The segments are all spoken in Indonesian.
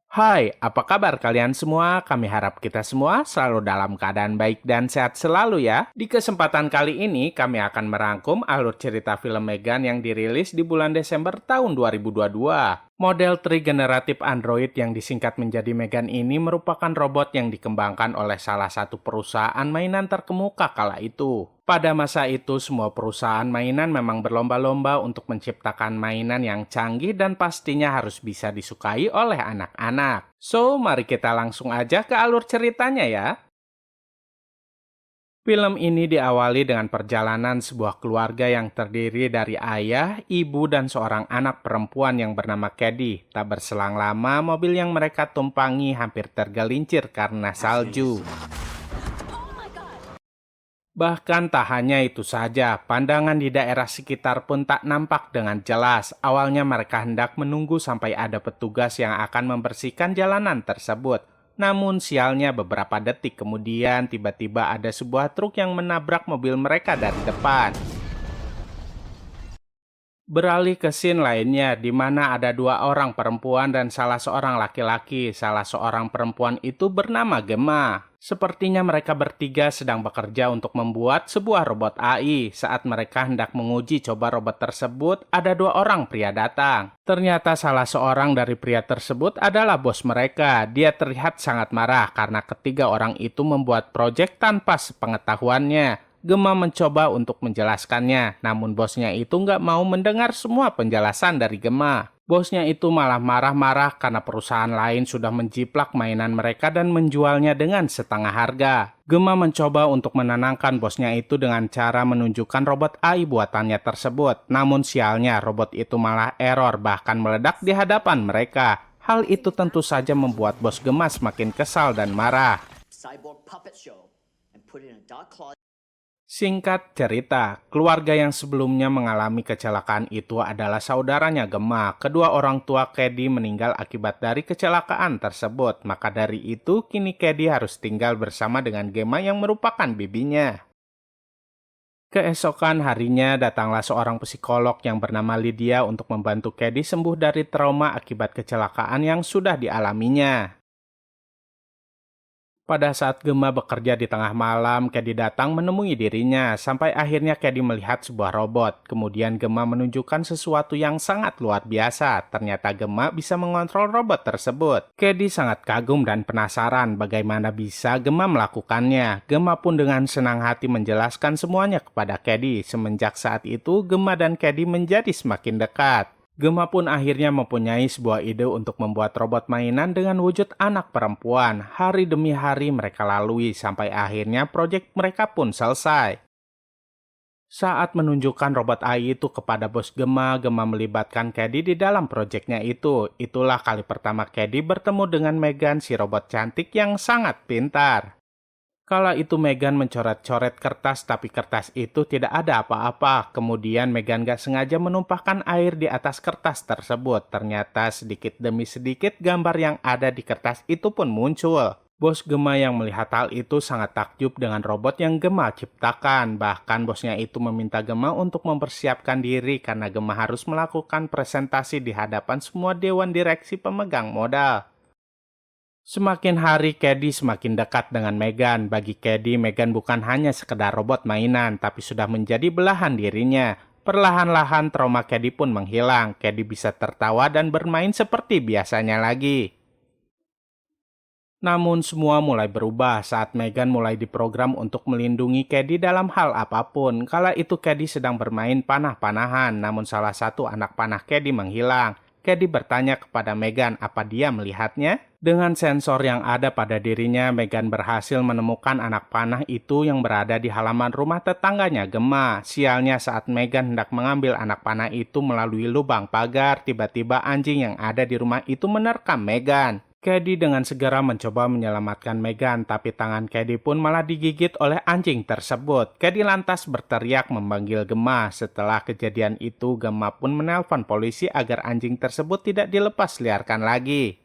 Hai, apa kabar kalian semua? Kami harap kita semua selalu dalam keadaan baik dan sehat selalu ya. Di kesempatan kali ini, kami akan merangkum alur cerita film Megan yang dirilis di bulan Desember tahun 2022. Model trigeneratif Android yang disingkat menjadi Megan ini merupakan robot yang dikembangkan oleh salah satu perusahaan mainan terkemuka kala itu. Pada masa itu, semua perusahaan mainan memang berlomba-lomba untuk menciptakan mainan yang canggih dan pastinya harus bisa disukai oleh anak-anak. So, mari kita langsung aja ke alur ceritanya ya. Film ini diawali dengan perjalanan sebuah keluarga yang terdiri dari ayah, ibu, dan seorang anak perempuan yang bernama Caddy. Tak berselang lama, mobil yang mereka tumpangi hampir tergelincir karena salju. Bahkan tak hanya itu saja, pandangan di daerah sekitar pun tak nampak dengan jelas. Awalnya mereka hendak menunggu sampai ada petugas yang akan membersihkan jalanan tersebut. Namun sialnya beberapa detik kemudian tiba-tiba ada sebuah truk yang menabrak mobil mereka dari depan. Beralih ke scene lainnya, di mana ada dua orang perempuan dan salah seorang laki-laki. Salah seorang perempuan itu bernama Gemma. Sepertinya mereka bertiga sedang bekerja untuk membuat sebuah robot AI. Saat mereka hendak menguji coba robot tersebut, ada dua orang pria datang. Ternyata salah seorang dari pria tersebut adalah bos mereka. Dia terlihat sangat marah karena ketiga orang itu membuat proyek tanpa sepengetahuannya. Gemma mencoba untuk menjelaskannya, namun bosnya itu nggak mau mendengar semua penjelasan dari Gemma. Bosnya itu malah marah-marah karena perusahaan lain sudah menjiplak mainan mereka dan menjualnya dengan setengah harga. Gemma mencoba untuk menenangkan bosnya itu dengan cara menunjukkan robot AI buatannya tersebut. Namun sialnya, robot itu malah error bahkan meledak di hadapan mereka. Hal itu tentu saja membuat bos Gemma semakin kesal dan marah. Singkat cerita, keluarga yang sebelumnya mengalami kecelakaan itu adalah saudaranya Gemma. Kedua orang tua Caddy meninggal akibat dari kecelakaan tersebut. Maka dari itu, kini Caddy harus tinggal bersama dengan Gemma yang merupakan bibinya. Keesokan harinya, datanglah seorang psikolog yang bernama Lydia untuk membantu Caddy sembuh dari trauma akibat kecelakaan yang sudah dialaminya. Pada saat Gemma bekerja di tengah malam, Caddy datang menemui dirinya. Sampai akhirnya Caddy melihat sebuah robot. Kemudian Gemma menunjukkan sesuatu yang sangat luar biasa. Ternyata Gemma bisa mengontrol robot tersebut. Caddy sangat kagum dan penasaran bagaimana bisa Gemma melakukannya. Gemma pun dengan senang hati menjelaskan semuanya kepada Caddy. Semenjak saat itu, Gemma dan Caddy menjadi semakin dekat. Gemma pun akhirnya mempunyai sebuah ide untuk membuat robot mainan dengan wujud anak perempuan. Hari demi hari mereka lalui sampai akhirnya proyek mereka pun selesai. Saat menunjukkan robot AI itu kepada bos Gemma, Gemma melibatkan Caddy di dalam proyeknya itu. Itulah kali pertama Caddy bertemu dengan Megan, si robot cantik yang sangat pintar. Kala itu Megan mencoret-coret kertas, tapi kertas itu tidak ada apa-apa. Kemudian Megan gak sengaja menumpahkan air di atas kertas tersebut. Ternyata sedikit demi sedikit gambar yang ada di kertas itu pun muncul. Bos Gemma yang melihat hal itu sangat takjub dengan robot yang Gemma ciptakan. Bahkan bosnya itu meminta Gemma untuk mempersiapkan diri karena Gemma harus melakukan presentasi di hadapan semua dewan direksi pemegang modal. Semakin hari, Caddy semakin dekat dengan Megan. Bagi Caddy, Megan bukan hanya sekedar robot mainan, tapi sudah menjadi belahan dirinya. Perlahan-lahan trauma Caddy pun menghilang. Caddy bisa tertawa dan bermain seperti biasanya lagi. Namun semua mulai berubah saat Megan mulai diprogram untuk melindungi Caddy dalam hal apapun. Kala itu Caddy sedang bermain panah-panahan, namun salah satu anak panah Caddy menghilang. Caddy bertanya kepada Megan apa dia melihatnya. Dengan sensor yang ada pada dirinya, Megan berhasil menemukan anak panah itu yang berada di halaman rumah tetangganya Gemma. Sialnya saat Megan hendak mengambil anak panah itu melalui lubang pagar, tiba-tiba anjing yang ada di rumah itu menerkam Megan. Caddy dengan segera mencoba menyelamatkan Megan, tapi tangan Caddy pun malah digigit oleh anjing tersebut. Caddy lantas berteriak memanggil Gemma. Setelah kejadian itu, Gemma pun menelpon polisi agar anjing tersebut tidak dilepas liarkan lagi.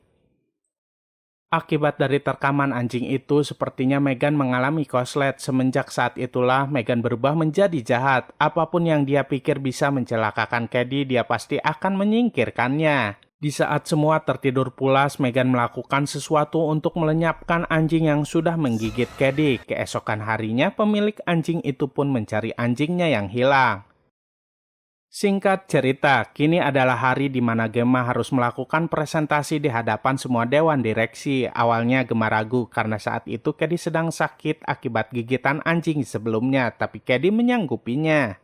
Akibat dari terkaman anjing itu, sepertinya Megan mengalami koslet. Semenjak saat itulah, Megan berubah menjadi jahat. Apapun yang dia pikir bisa mencelakakan Caddy, dia pasti akan menyingkirkannya. Di saat semua tertidur pulas, Megan melakukan sesuatu untuk melenyapkan anjing yang sudah menggigit Caddy. Keesokan harinya, pemilik anjing itu pun mencari anjingnya yang hilang. Singkat cerita, kini adalah hari di mana Gemma harus melakukan presentasi di hadapan semua dewan direksi. Awalnya Gemma ragu karena saat itu Caddy sedang sakit akibat gigitan anjing sebelumnya, tapi Caddy menyanggupinya.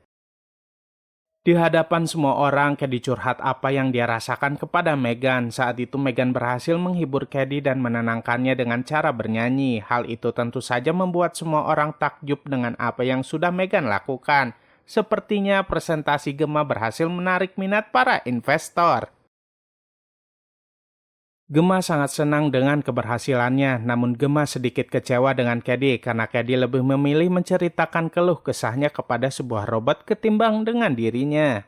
Di hadapan semua orang, Caddy curhat apa yang dia rasakan kepada Megan. Saat itu Megan berhasil menghibur Caddy dan menenangkannya dengan cara bernyanyi. Hal itu tentu saja membuat semua orang takjub dengan apa yang sudah Megan lakukan. Sepertinya presentasi Gemma berhasil menarik minat para investor. Gemma sangat senang dengan keberhasilannya, namun Gemma sedikit kecewa dengan Caddy karena Caddy lebih memilih menceritakan keluh kesahnya kepada sebuah robot ketimbang dengan dirinya.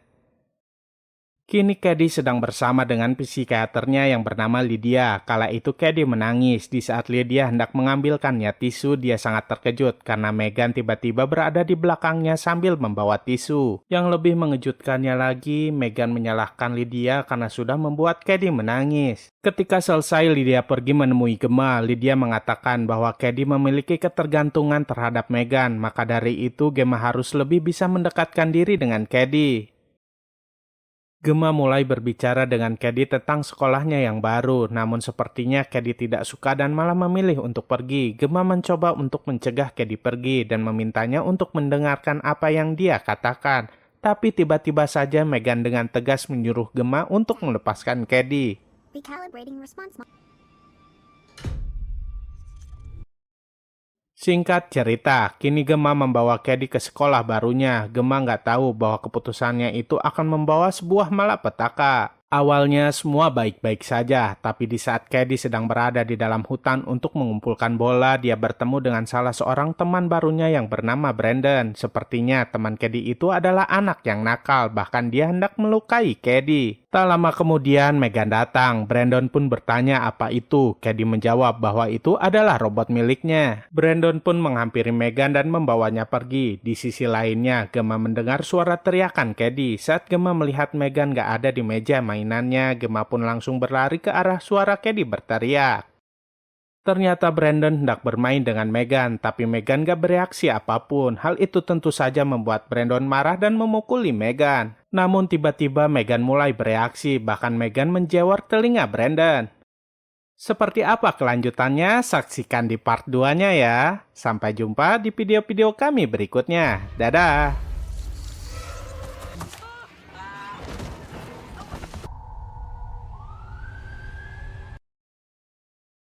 Kini Caddy sedang bersama dengan psikiaternya yang bernama Lydia. Kala itu Caddy menangis. Di saat Lydia hendak mengambilkannya tisu, dia sangat terkejut karena Megan tiba-tiba berada di belakangnya sambil membawa tisu. Yang lebih mengejutkannya lagi, Megan menyalahkan Lydia karena sudah membuat Caddy menangis. Ketika selesai, Lydia pergi menemui Gemma. Lydia mengatakan bahwa Caddy memiliki ketergantungan terhadap Megan, maka dari itu Gemma harus lebih bisa mendekatkan diri dengan Caddy. Gemma mulai berbicara dengan Caddy tentang sekolahnya yang baru, namun sepertinya Caddy tidak suka dan malah memilih untuk pergi. Gemma mencoba untuk mencegah Caddy pergi dan memintanya untuk mendengarkan apa yang dia katakan. Tapi tiba-tiba saja Megan dengan tegas menyuruh Gemma untuk melepaskan Caddy. Recalibrating response. Singkat cerita, kini Gemma membawa Caddy ke sekolah barunya. Gemma nggak tahu bahwa keputusannya itu akan membawa sebuah malapetaka. Awalnya semua baik-baik saja, tapi di saat Caddy sedang berada di dalam hutan untuk mengumpulkan bola, dia bertemu dengan salah seorang teman barunya yang bernama Brandon. Sepertinya teman Caddy itu adalah anak yang nakal, bahkan dia hendak melukai Caddy. Tak lama kemudian Megan datang. Brandon pun bertanya apa itu. Caddy menjawab bahwa itu adalah robot miliknya. Brandon pun menghampiri Megan dan membawanya pergi. Di sisi lainnya, Gemma mendengar suara teriakan Caddy. Saat Gemma melihat Megan gak ada di meja mainannya, Gemma pun langsung berlari ke arah suara Caddy berteriak. Ternyata Brandon hendak bermain dengan Megan, tapi Megan gak bereaksi apapun. Hal itu tentu saja membuat Brandon marah dan memukuli Megan. Namun tiba-tiba Megan mulai bereaksi, bahkan Megan menjewar telinga Brandon. Seperti apa kelanjutannya? Saksikan di part 2-nya ya. Sampai jumpa di video-video kami berikutnya. Dadah!